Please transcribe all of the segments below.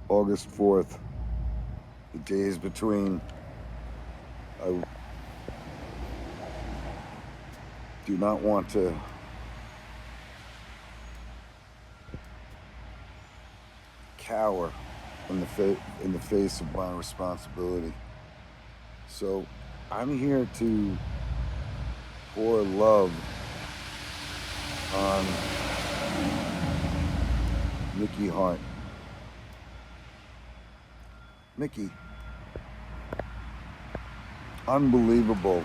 August 4th, the days between. I do not want to cower in the face of my responsibility. So I'm here to pour love on Mickey Hart. Mickey, unbelievable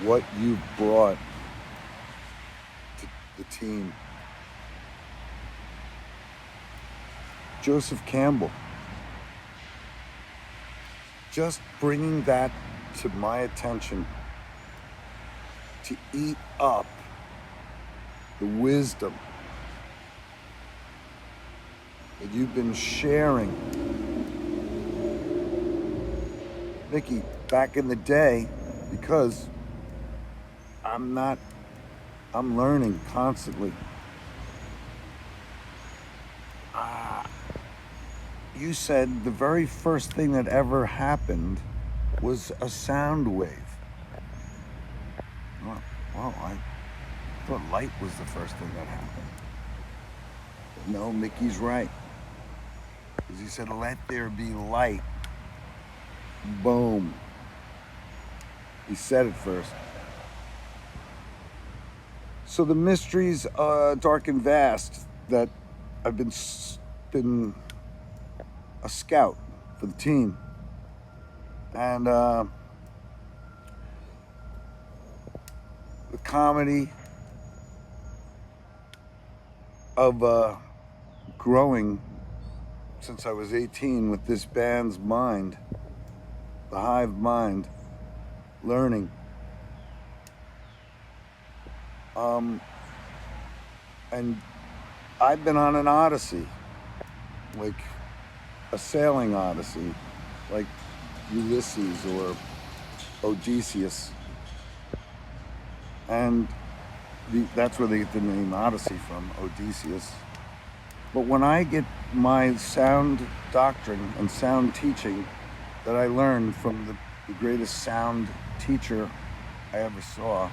what you've brought to the team. Joseph Campbell, just bringing that to my attention, to eat up the wisdom that you've been sharing. Mickey, back in the day, because I'm learning constantly. You said the very first thing that ever happened was a sound wave. Well, I thought light was the first thing that happened. But no, Mickey's right. Because he said, let there be light. Boom. He said it first. So the mysteries, dark and vast, that I've been a scout for the team. And the comedy of growing since I was 18 with this band's mind, the hive mind, learning. And I've been on an odyssey, like a sailing odyssey, like Ulysses or Odysseus. And that's where they get the name Odyssey from, Odysseus. But when I get my sound doctrine and sound teaching that I learned from the greatest sound teacher I ever saw,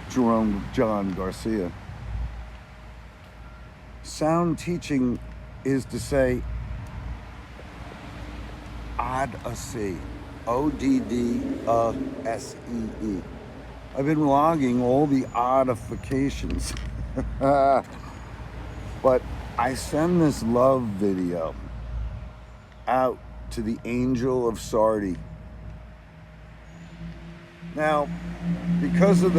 Jerome John Garcia. Sound teaching is to say Odyssey, O-D-D-S-E-E. I've been logging all the oddifications. But I send this love video out to the angel of Sardi. Now, because of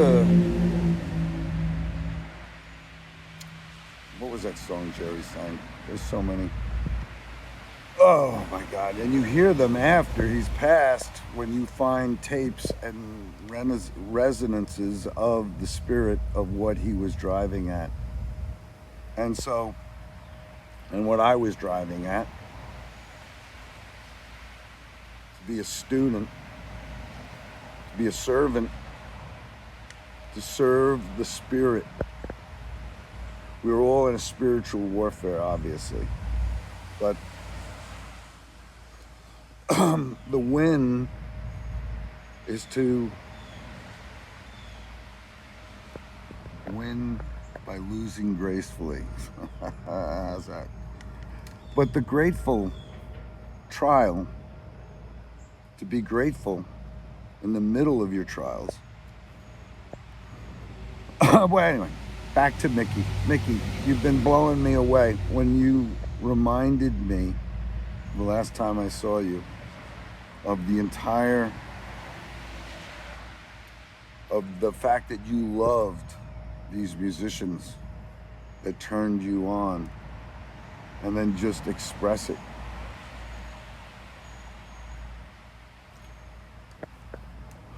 what was that song Jerry sang? There's so many. Oh my God. And you hear them after he's passed when you find tapes and resonances of the spirit of what he was driving at. And what I was driving at, to be a student, to be a servant, to serve the spirit. We were all in a spiritual warfare, obviously. But the win is to win by losing gracefully. How's that? But the grateful trial, to be grateful in the middle of your trials. Well, anyway, back to Mickey. Mickey, you've been blowing me away. When you reminded me the last time I saw you of the fact that you loved these musicians that turned you on, and then just express it.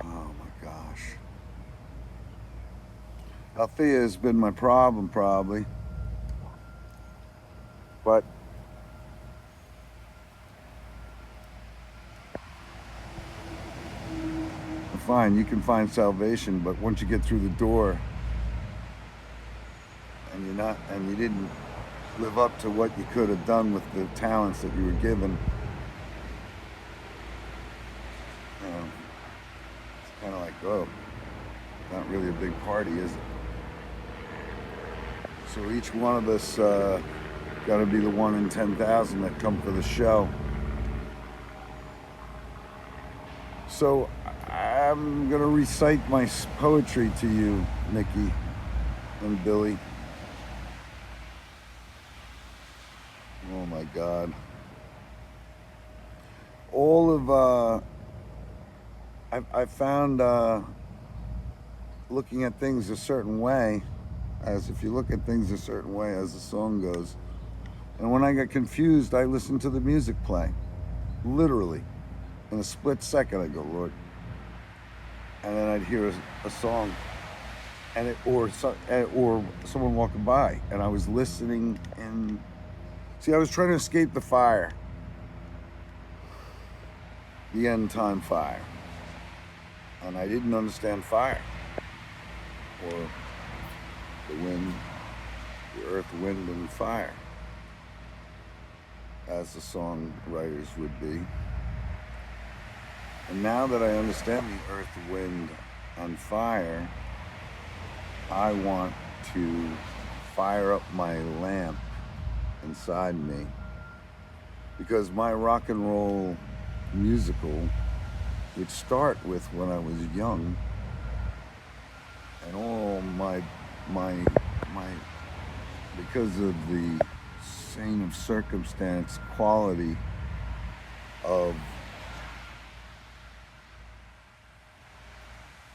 Oh my gosh. Althea has been my problem, probably. But fine, you can find salvation, but once you get through the door and you didn't live up to what you could have done with the talents that you were given. You know, it's kind of like, oh, not really a big party, is it? So each one of us got to be the 1 in 10,000 that come for the show. So I'm going to recite my poetry to you, Nikki and Billy. Oh my God. All of, I found looking at things a certain way, as if you look at things a certain way as the song goes. And when I get confused, I listen to the music play. Literally. In a split second, I go, Lord. And then I'd hear a song, and or someone walking by, and I was listening. And see, I was trying to escape the fire, the end time fire, and I didn't understand fire, or the wind, the earth, wind, and fire, as the songwriters would be. And now that I understand the earth, wind, and fire, I want to fire up my lamp inside me, because my rock and roll musical would start with when I was young, and all my because of the chain of circumstance quality of,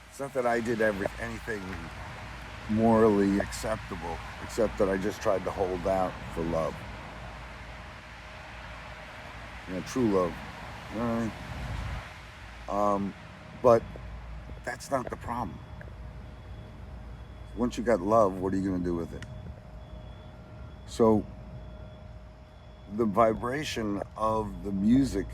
it's not that I did anything morally acceptable, except that I just tried to hold out for love. You know, true love. You know what I mean? But that's not the problem. Once you got love, what are you going to do with it? So the vibration of the music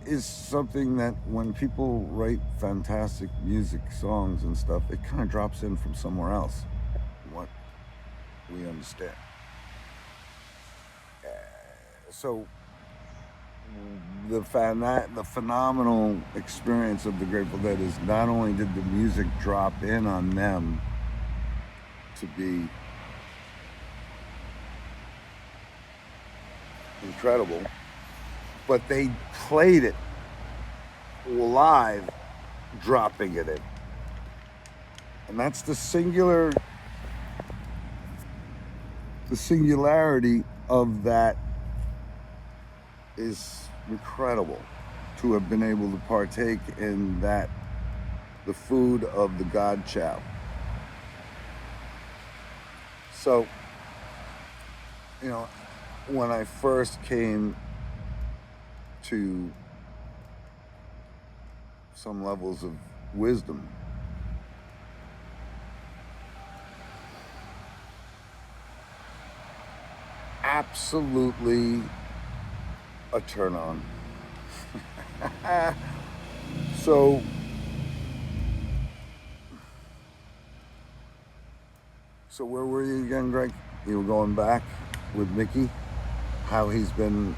is something that when people write fantastic music songs and stuff, it kind of drops in from somewhere else, from what we understand. So the phenomenal experience of the Grateful Dead is not only did the music drop in on them to be incredible, but they played it live, dropping it in. And that's the singularity of that is incredible, to have been able to partake in that, the food of the God chow. So, you know, when I first came to some levels of wisdom, absolutely a turn on. So where were you again, Greg? You were going back with Mickey, how he's been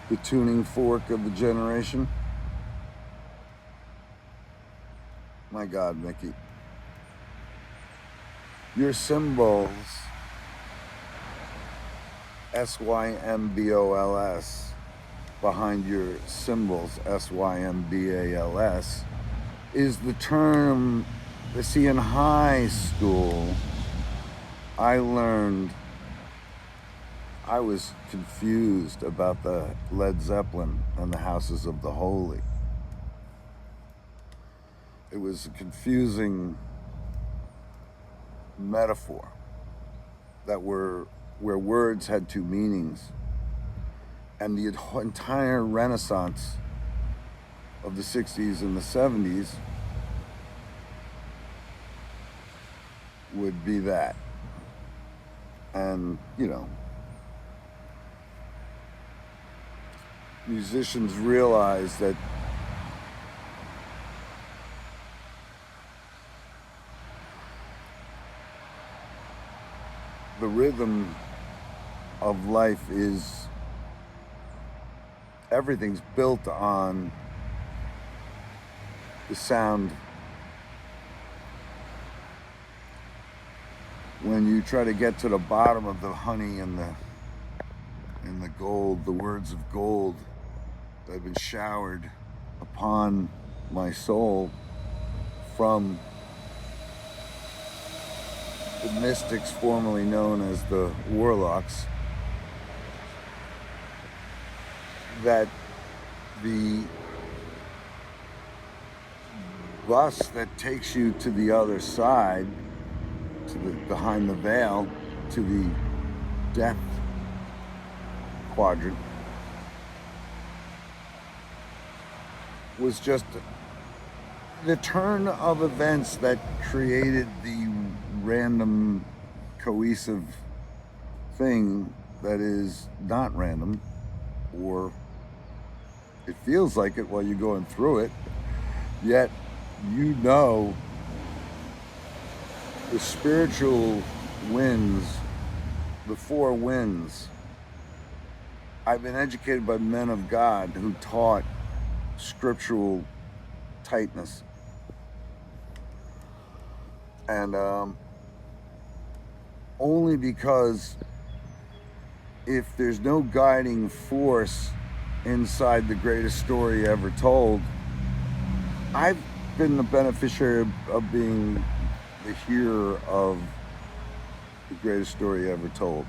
the tuning fork of the generation. My God, Mickey. Your symbols, SYMBOLS, behind your symbols, SYMBALS, is the term. See, in high school, I learned, I was confused about the Led Zeppelin and the Houses of the Holy. It was a confusing metaphor where words had two meanings. And the entire renaissance of the 60s and the 70s would be that. And, you know, musicians realize that the rhythm of life is, everything's built on the sound. When you try to get to the bottom of the honey and the gold, the words of gold that have been showered upon my soul from the mystics formerly known as the warlocks, that the bus that takes you to the other side, to the behind the veil, to the death quadrant, was just the turn of events that created the random cohesive thing that is not random, or it feels like it while you're going through it, yet you know the spiritual winds, the four winds. I've been educated by men of God who taught scriptural tightness. And only because if there's no guiding force inside the greatest story ever told, I've been the beneficiary of being the hearer of the greatest story ever told.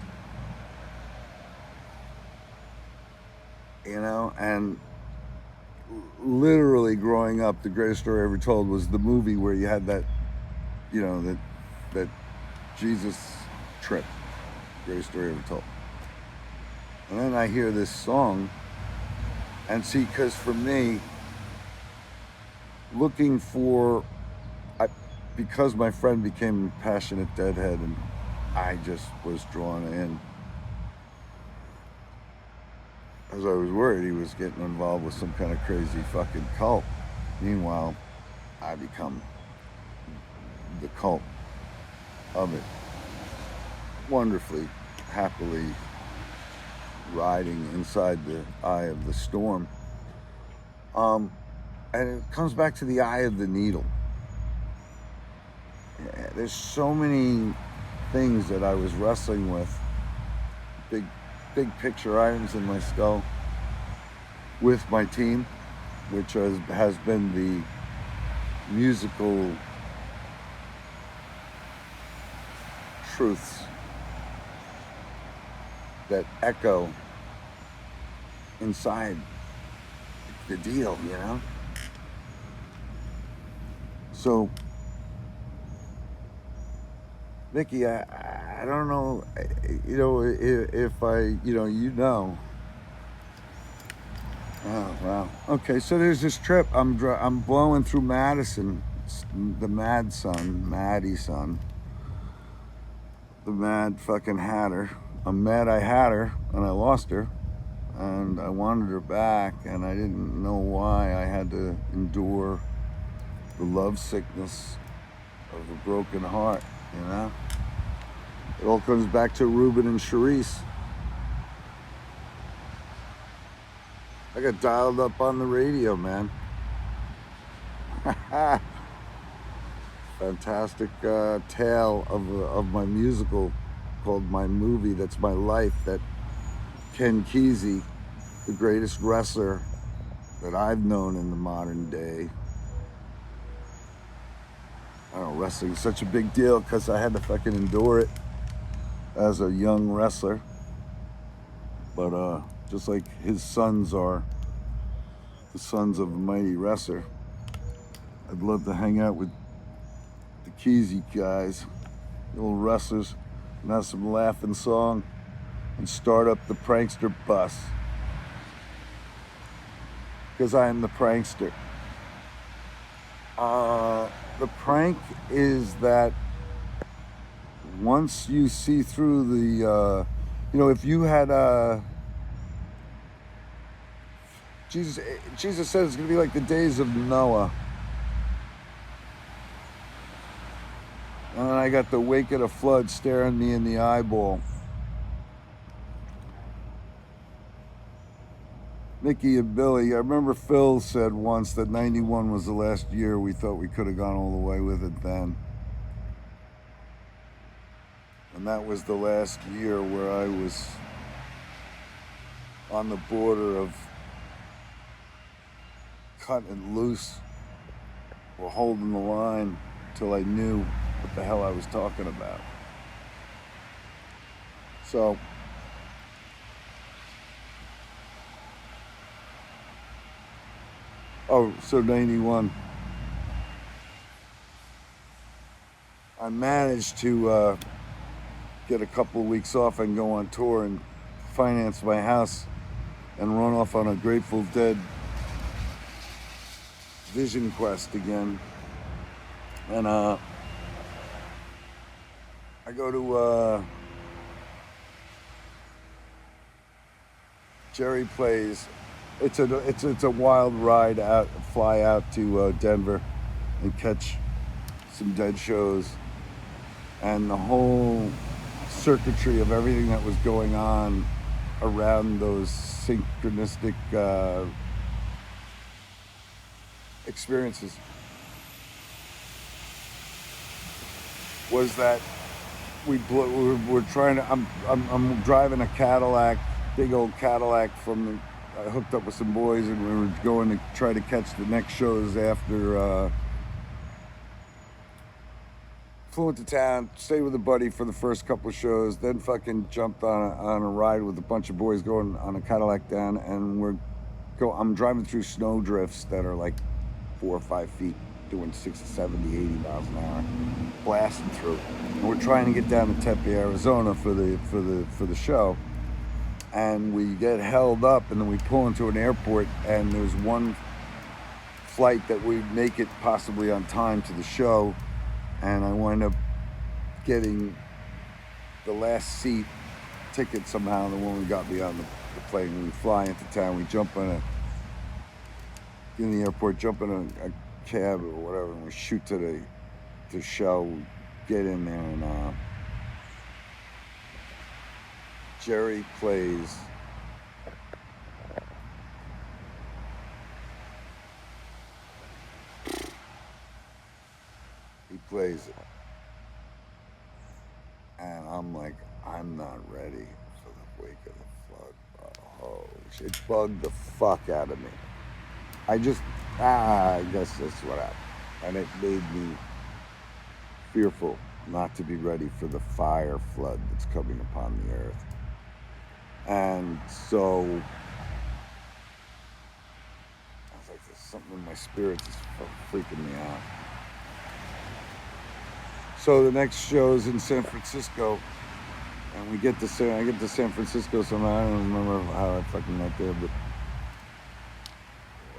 You know, and literally growing up, the greatest story ever told was the movie where you had that, you know, that Jesus trip, greatest story ever told. And then I hear this song, and see, because for me, looking for, because my friend became a passionate deadhead and I just was drawn in, as I was worried he was getting involved with some kind of crazy fucking cult. Meanwhile, I become the cult of it, wonderfully, happily riding inside the eye of the storm. And it comes back to the eye of the needle. Yeah, there's so many things that I was wrestling with, big picture items in my skull with my team, which has been the musical truths that echo inside the deal, you know? So, Vicky, I don't know, you know, if I, you know. Oh, wow. Okay, so there's this trip. I'm blowing through Madison, the Mad Sun, Maddie Sun, the Mad fucking Hatter. I'm mad I had her and I lost her, and I wanted her back, and I didn't know why I had to endure the love sickness of a broken heart, you know? It all comes back to Ruben and Charisse. I got dialed up on the radio, man. Fantastic tale of my musical called My Movie That's My Life, that Ken Kesey, the greatest wrestler that I've known in the modern day. I don't know, wrestling is such a big deal because I had to fucking endure it as a young wrestler. But just like his sons are the sons of a mighty wrestler, I'd love to hang out with the Kesey guys, the old wrestlers, and have some laughing song and start up the prankster bus. Because I am the prankster. The prank is that once you see through the, if you had Jesus said it's going to be like the days of Noah. And then I got the wake of the flood staring me in the eyeball. Mickey and Billy, I remember Phil said once that 91 was the last year we thought we could have gone all the way with it then. And that was the last year where I was on the border of cutting loose or holding the line till I knew what the hell I was talking about. So, so 91. I managed to get a couple of weeks off and go on tour and finance my house and run off on a Grateful Dead vision quest again. And I go to Jerry plays. It's a wild ride out, fly out to Denver and catch some Dead shows, and the whole circuitry of everything that was going on around those synchronistic experiences was that we're trying to. I'm driving a Cadillac, big old Cadillac I hooked up with some boys, and we were going to try to catch the next shows after. Flew into town, stayed with a buddy for the first couple of shows, then fucking jumped on a ride with a bunch of boys going on a Cadillac down, and I'm driving through snow drifts that are like 4 or 5 feet, doing 60, 70, 80 miles an hour, blasting through. And we're trying to get down to Tempe, Arizona for the show. And we get held up, and then we pull into an airport, and there's one flight that we make it possibly on time to the show, and I wind up getting the last seat ticket somehow. The woman got me on the plane. We fly into town. We jump in the airport, jump in a cab or whatever, and we shoot to the show. We get in there, and Jerry plays. He plays it. And I'm like, I'm not ready for the wake of the flood. Oh, it bugged the fuck out of me. I guess that's what happened. And it made me fearful not to be ready for the fire flood that's coming upon the earth. And so I was like, there's something in my spirit that's freaking me out. So the next show is in San Francisco, and I get to San Francisco somehow. I don't remember how I fucking got there, but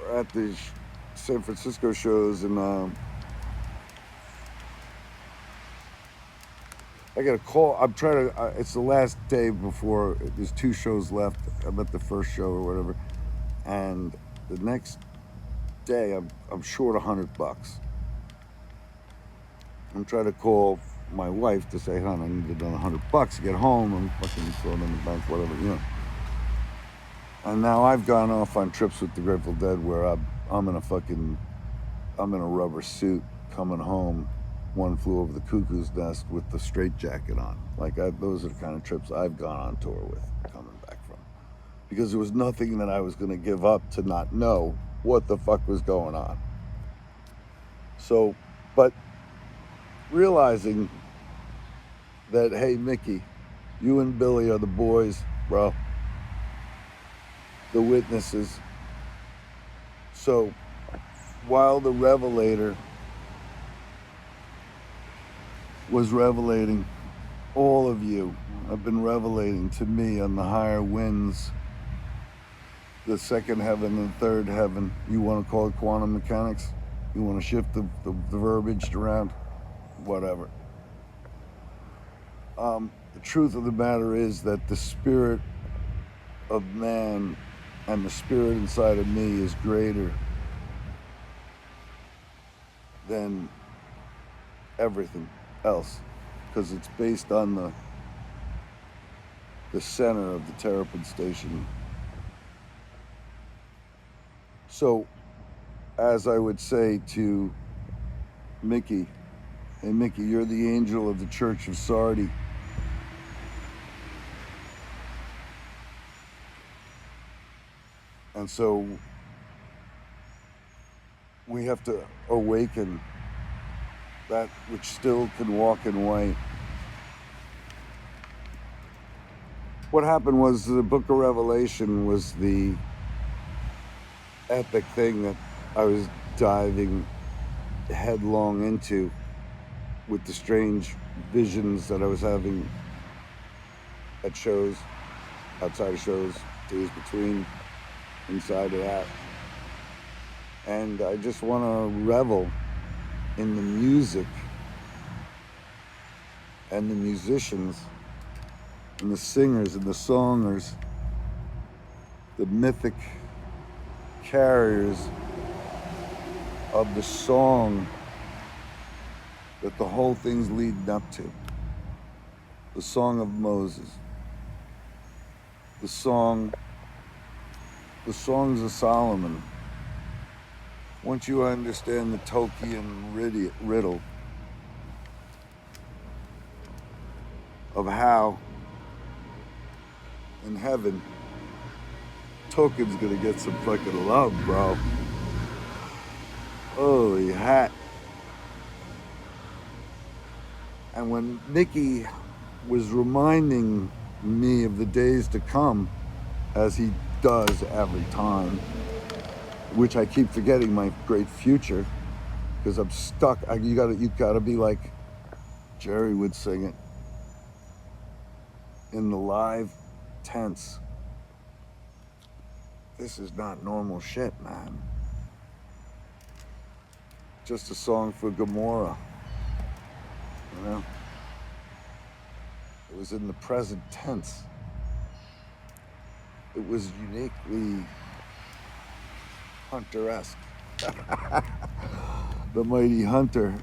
we're at the San Francisco shows, and I get a call. I'm trying to. It's the last day before. There's 2 shows left. I'm at the first show or whatever, and the next day I'm short $100. I'm trying to call my wife to say, "Hon, I need another $100 to get home." I'm fucking throwing in the bank, whatever, you know. And now I've gone off on trips with the Grateful Dead where I'm in a rubber suit coming home. One Flew Over the Cuckoo's Nest with the straitjacket on. Those are the kind of trips I've gone on tour with, coming back from. Because there was nothing that I was going to give up to not know what the fuck was going on. So, but realizing that, hey, Mickey, you and Billy are the boys, bro. The witnesses. So, while the Revelator was revelating, all of you have been revelating to me on the higher winds, the second heaven and third heaven. You want to call it quantum mechanics? You want to shift the verbiage around? Whatever. The truth of the matter is that the spirit of man and the spirit inside of me is greater than everything else, because it's based on the center of the Terrapin Station. So, as I would say to Mickey, hey Mickey, you're the angel of the Church of Sardi. And so we have to awaken that which still can walk in white. What happened was the Book of Revelation was the epic thing that I was diving headlong into with the strange visions that I was having at shows, outside of shows, days between, inside of that. And I just want to revel in the music and the musicians and the singers and the songers, the mythic carriers of the song that the whole thing's leading up to. The Song of Moses. The Songs of Solomon. Once you understand the Tolkien riddle of how in heaven Tolkien's gonna get some fucking love, bro. Holy hat. And when Mickey was reminding me of the days to come, as he does every time, which I keep forgetting my great future, because I'm stuck. You gotta be like Jerry would sing it, in the live tense. This is not normal shit, man. Just a song for Gomorrah, you know? It was in the present tense. It was uniquely Hunter-esque. The mighty Hunter.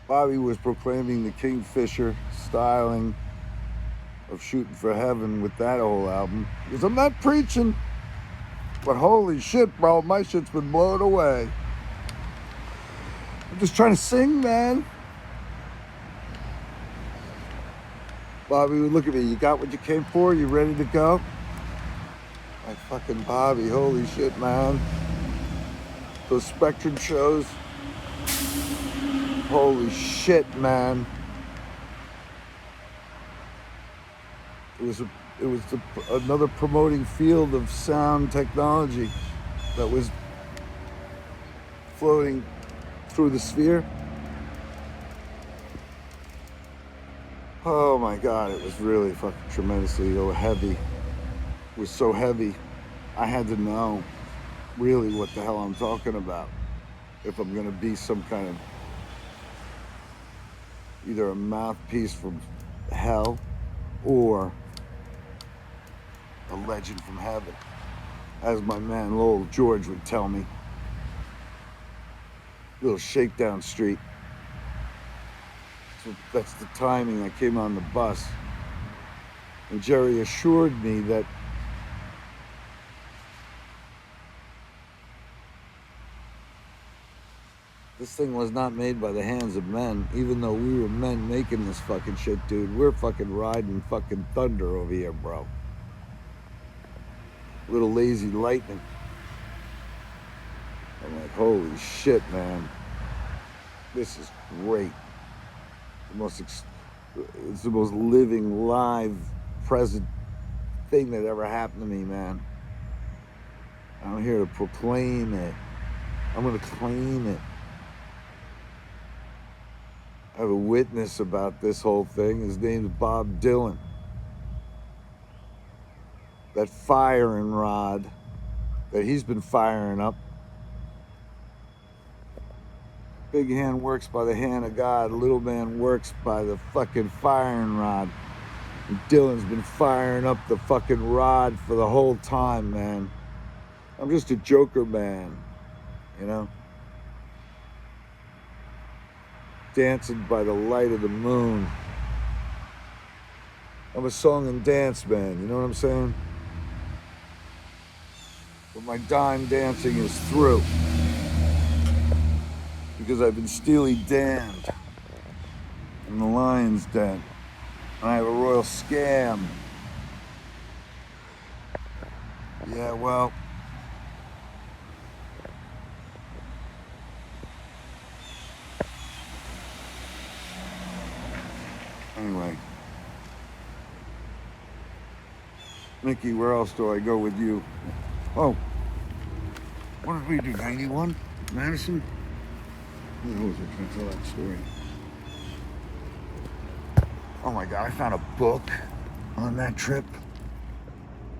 Bobby was proclaiming the Kingfisher styling of Shooting for Heaven with that whole album. Because I'm not preaching, but holy shit, bro, my shit's been blown away. I'm just trying to sing, man. Bobby would look at me, you got what you came for? You ready to go? My fucking Bobby, holy shit, man. Those Spectrum shows, holy shit, man. It was another promoting field of sound technology that was floating through the sphere. Oh my God, it was really fucking tremendously heavy. It was so heavy, I had to know really what the hell I'm talking about if I'm gonna be some kind of either a mouthpiece from hell or a legend from heaven, as my man Lowell George would tell me. Little Shakedown Street. So that's the timing I came on the bus. And Jerry assured me that this thing was not made by the hands of men, even though we were men making this fucking shit, dude. We're fucking riding fucking thunder over here, bro. Little lazy lightning. I'm like, holy shit, man. This is great. It's the most living, live, present thing that ever happened to me, man. I'm here to proclaim it. I'm gonna claim it. I have a witness about this whole thing. His name is Bob Dylan. That firing rod that he's been firing up. Big hand works by the hand of God. Little man works by the fucking firing rod. And Dylan's been firing up the fucking rod for the whole time, man. I'm just a joker man, you know? dancing by the light of the moon. I'm a song and dance man, you know what I'm saying? But my dime dancing is through because I've been Steely Dan'd in the Lion's Den, and I have a royal scam. Yeah, well, anyway. Mickey, where else do I go with you? Oh, what did we do, 91? Madison? Who was I trying to tell that story? Oh my God, I found a book on that trip.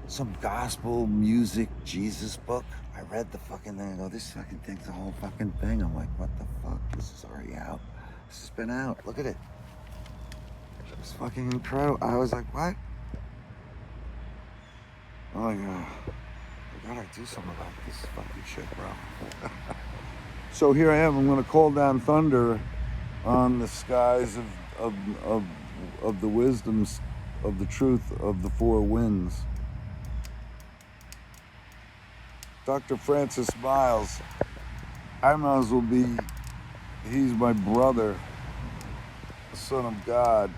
Some gospel music Jesus book. I read the fucking thing. I go, this fucking thing's the whole fucking thing. I'm like, what the fuck? This is already out. This has been out. Look at it. It's fucking incredible. I was like, what? Oh my God. I gotta do something about this fucking shit, bro. So here I am. I'm gonna call down thunder on the skies of the wisdoms of the truth of the four winds. Dr. Francis Miles, I might as well be, he's my brother, the son of God.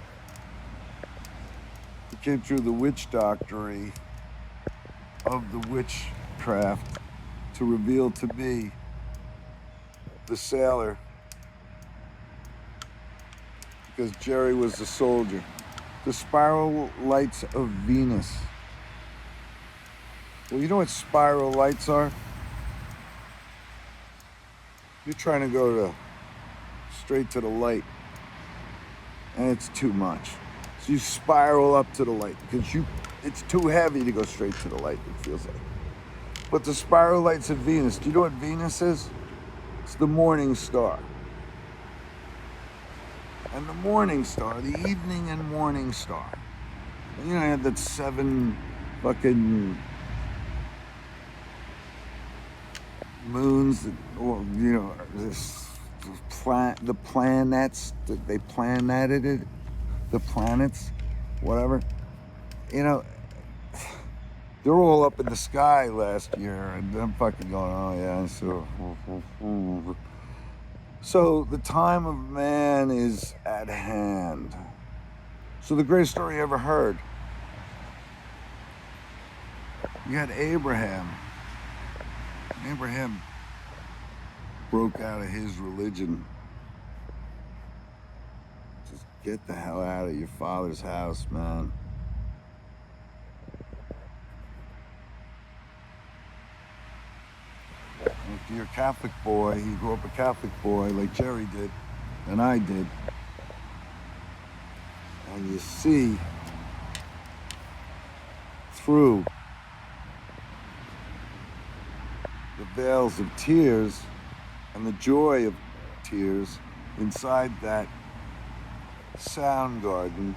He came through the witch doctory of the witchcraft to reveal to me, the sailor, because Jerry was the soldier. The spiral lights of Venus. Well, you know what spiral lights are? You're trying to go straight to the light, and it's too much. So you spiral up to the light because it's too heavy to go straight to the light, it feels like. But the spiral lights of Venus, do you know what Venus is? It's the morning star. And the morning star, the evening and morning star. And, you know, I had that 7 fucking moons, or, you know, the planets, they planeted it, the planets, whatever. You know, they're all up in the sky last year, and I'm fucking going, oh yeah, so the time of man is at hand. So the greatest story you ever heard, you had Abraham. Abraham broke out of his religion. Just get the hell out of your father's house, man. If you're a Catholic boy, you grew up a Catholic boy like Jerry did, and I did, and you see through the veils of tears and the joy of tears inside that sound garden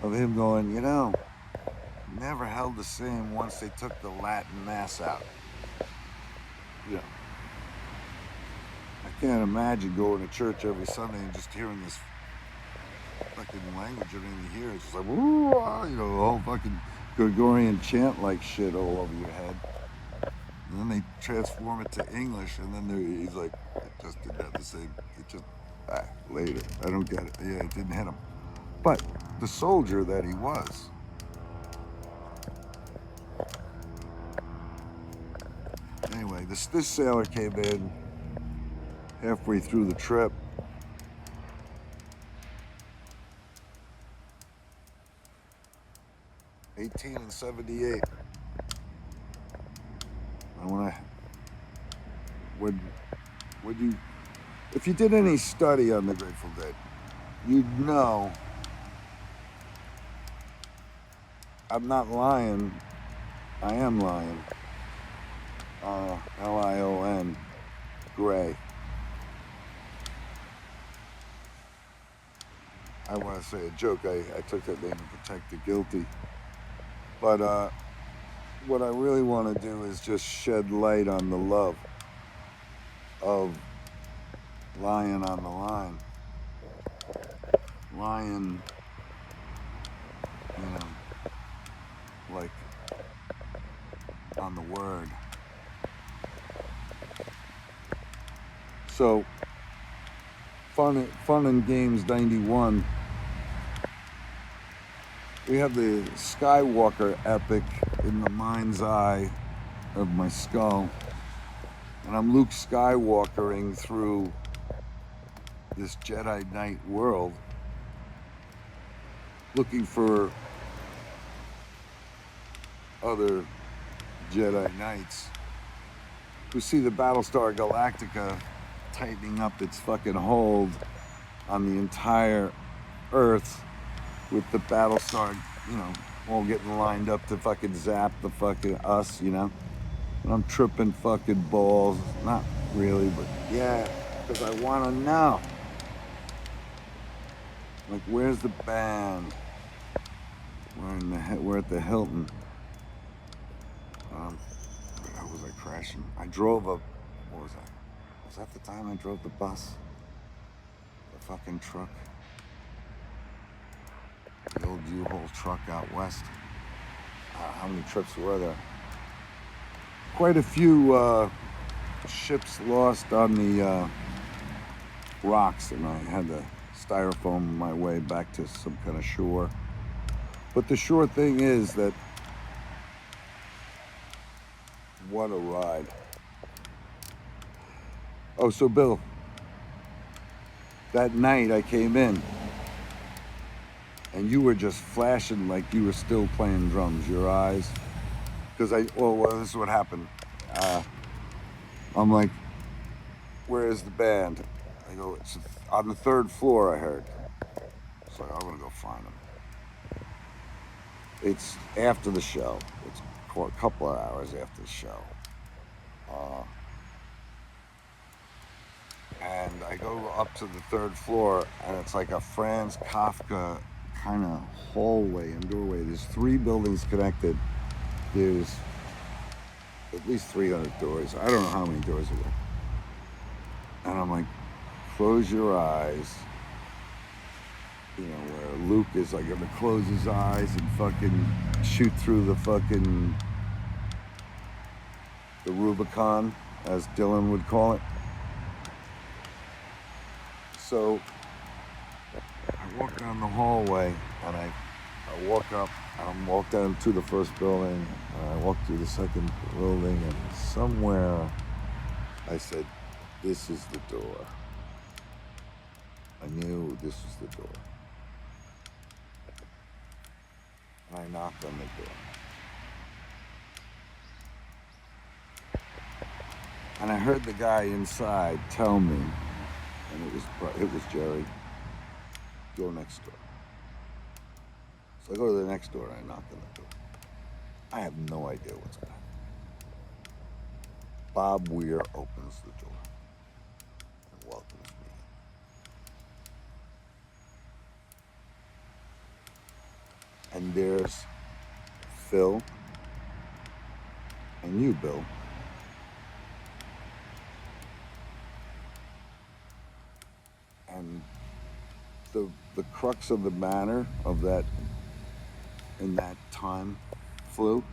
of him going, you know, never held the same once they took the Latin Mass out. You know, I can't imagine going to church every Sunday and just hearing this fucking language I didn't hear. It's just like, you know, the whole fucking Gregorian chant like shit all over your head. And then they transform it to English, and then he's like, it just didn't have the same, it just, later. I don't get it. Yeah, it didn't hit him. But the soldier that he was, anyway, this sailor came in halfway through the trip. (1878). And if you did any study on the Grateful Dead, you'd know I'm not lying. I am lying. Lion, Gray. I want to say a joke. I took that name to protect the guilty. But what I really want to do is just shed light on the love of Lion on the Line. lying, you know, like on the word. So, Fun and Games 91. We have the Skywalker epic in the mind's eye of my skull. And I'm Luke Skywalkering through this Jedi Knight world, looking for other Jedi Knights who see the Battlestar Galactica tightening up its fucking hold on the entire Earth with the Battlestar, you know, all getting lined up to fucking zap the fucking us, you know? And I'm tripping fucking balls. Not really, but yeah, because I want to know. Like, where's the band? We're at the Hilton. How was I crashing? I drove what was that? Was that the time I drove the bus? The fucking truck? The old U-Haul truck out west. How many trips were there? Quite a few ships lost on the rocks, and I had to styrofoam my way back to some kind of shore. But the sure thing is that what a ride. Oh, so Bill, that night I came in and you were just flashing like you were still playing drums, your eyes. Because well, this is what happened. I'm like, where is the band? I go, it's on the 3rd floor, I heard. So I'm gonna go find them. It's after the show. It's a couple of hours after the show. And I go up to the 3rd floor, and it's like a Franz Kafka kind of hallway and doorway. There's 3 buildings connected. There's at least 300 doors. I don't know how many doors there were. And I'm like, close your eyes. You know, where Luke is like gonna close his eyes and fucking shoot through the Rubicon, as Dylan would call it. So I walk down the hallway, and I walk up, and I walk down to the 1st building, and I walk through the 2nd building, and somewhere I said, this is the door. I knew this was the door. And I knocked on the door. And I heard the guy inside tell me, and it was Jerry, go next door. So I go to the next door, and I knock on the door. I have no idea what's going on. Bob Weir opens the door and welcomes me. And there's Phil and you, Bill. And the crux of the matter of that, in that time, flew.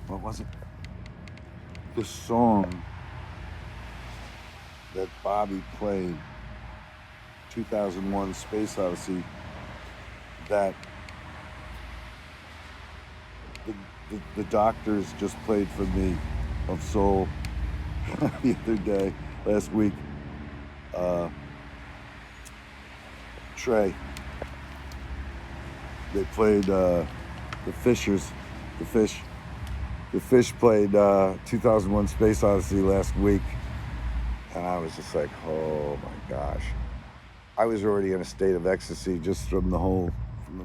What was it? The song that Bobby played, 2001 Space Odyssey, that the doctors just played for me, of soul, the other day, last week. Trey. They played the Fishers, the Fish. The Fish played 2001 Space Odyssey last week, and I was just like, oh my gosh. I was already in a state of ecstasy just from the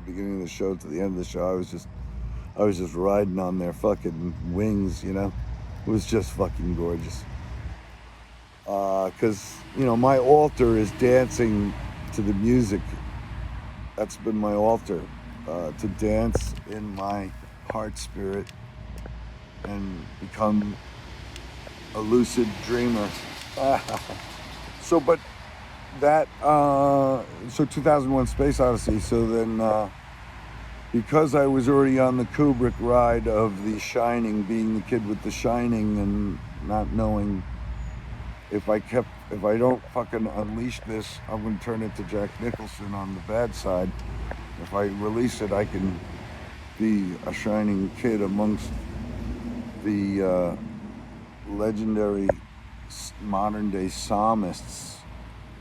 beginning of the show to the end of the show. I was just riding on their fucking wings, you know? It was just fucking gorgeous. Because, you know, my altar is dancing to the music. That's been my altar, to dance in my heart spirit and become a lucid dreamer. So, but that, so 2001 Space Odyssey, so then, because I was already on the Kubrick ride of The Shining, being the kid with The Shining and not knowing if I don't fucking unleash this, I'm going to turn into Jack Nicholson on the bad side. If I release it, I can be a shining kid amongst the legendary modern day psalmists,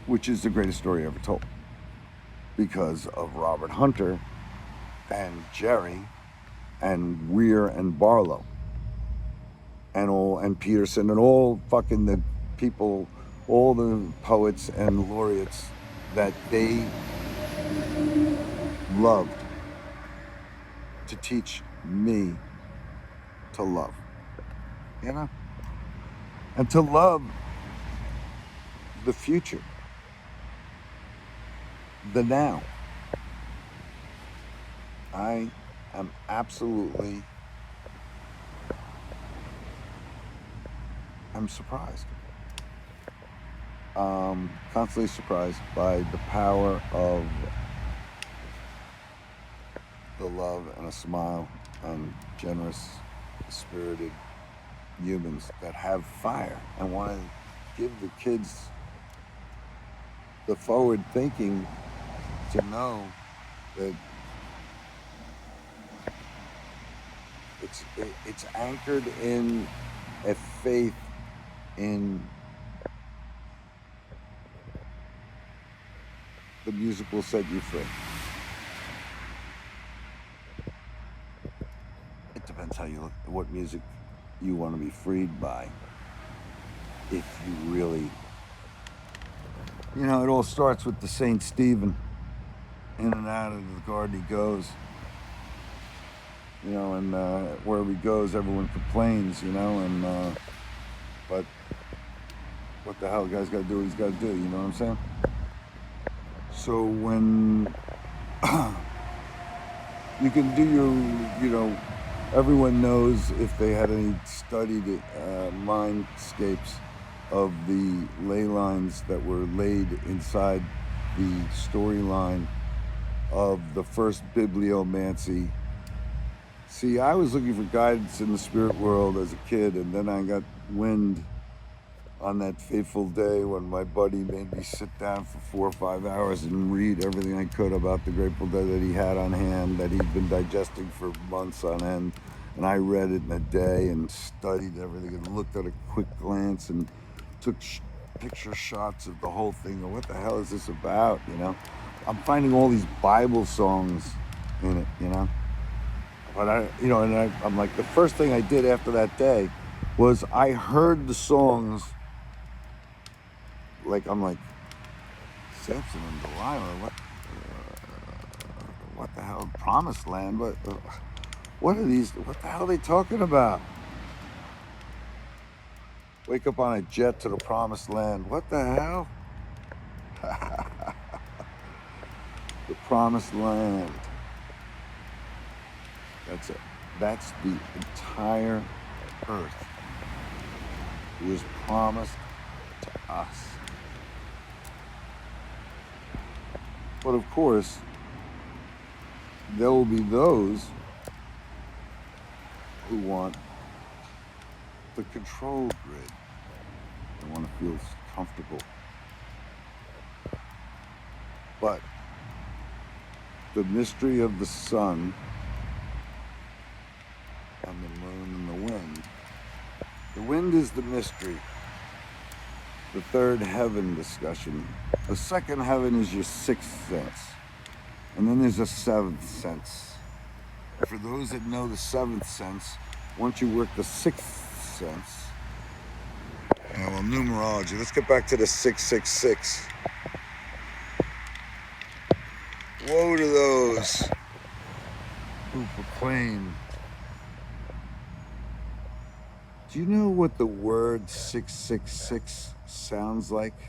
which is the greatest story ever told because of Robert Hunter and Jerry and Weir and Barlow and Peterson and all fucking the people, all the poets and laureates that they loved to teach me to love, you know, and to love the future, the now. I am absolutely, I'm surprised. Constantly surprised by the power of the love and a smile and generous, spirited humans that have fire and want to give the kids the forward thinking to know that it's anchored in a faith in the music will set you free. It depends how you look, what music you want to be freed by. If you really, you know, it all starts with the Saint Stephen. In and out of the garden he goes. You know, and wherever he goes, everyone complains, you know, and but what the hell, the guy's got to do what he's got to do, you know what I'm saying? So when you can do your, you know, everyone knows if they had any studied mindscapes of the ley lines that were laid inside the storyline of the first bibliomancy. See, I was looking for guidance in the spirit world as a kid, and then I got wind on that fateful day when my buddy made me sit down for 4 or 5 hours and read everything I could about the Grateful Dead that he had on hand, that he'd been digesting for months on end. And I read it in a day and studied everything and looked at a quick glance and took picture shots of the whole thing. And what the hell is this about, you know? I'm finding all these Bible songs in it, you know? But I'm like, the first thing I did after that day was I heard the songs. Like, I'm like, Samson and Delilah, what the hell, Promised Land? What are these? What the hell are they talking about? Wake up on a jet to the Promised Land. What the hell? The Promised Land. That's it. That's the entire earth. It was promised to us. But of course, there will be those who want the control grid. They want to feel comfortable. But the mystery of the sun and the moon and the wind. The wind is the mystery. The third heaven discussion. The second heaven is your sixth sense. And then there's a seventh sense. For those that know the seventh sense, once you work the sixth sense, well, numerology. Let's get back to the 666. Woe to those who proclaim. Do you know what the word 666 sounds like?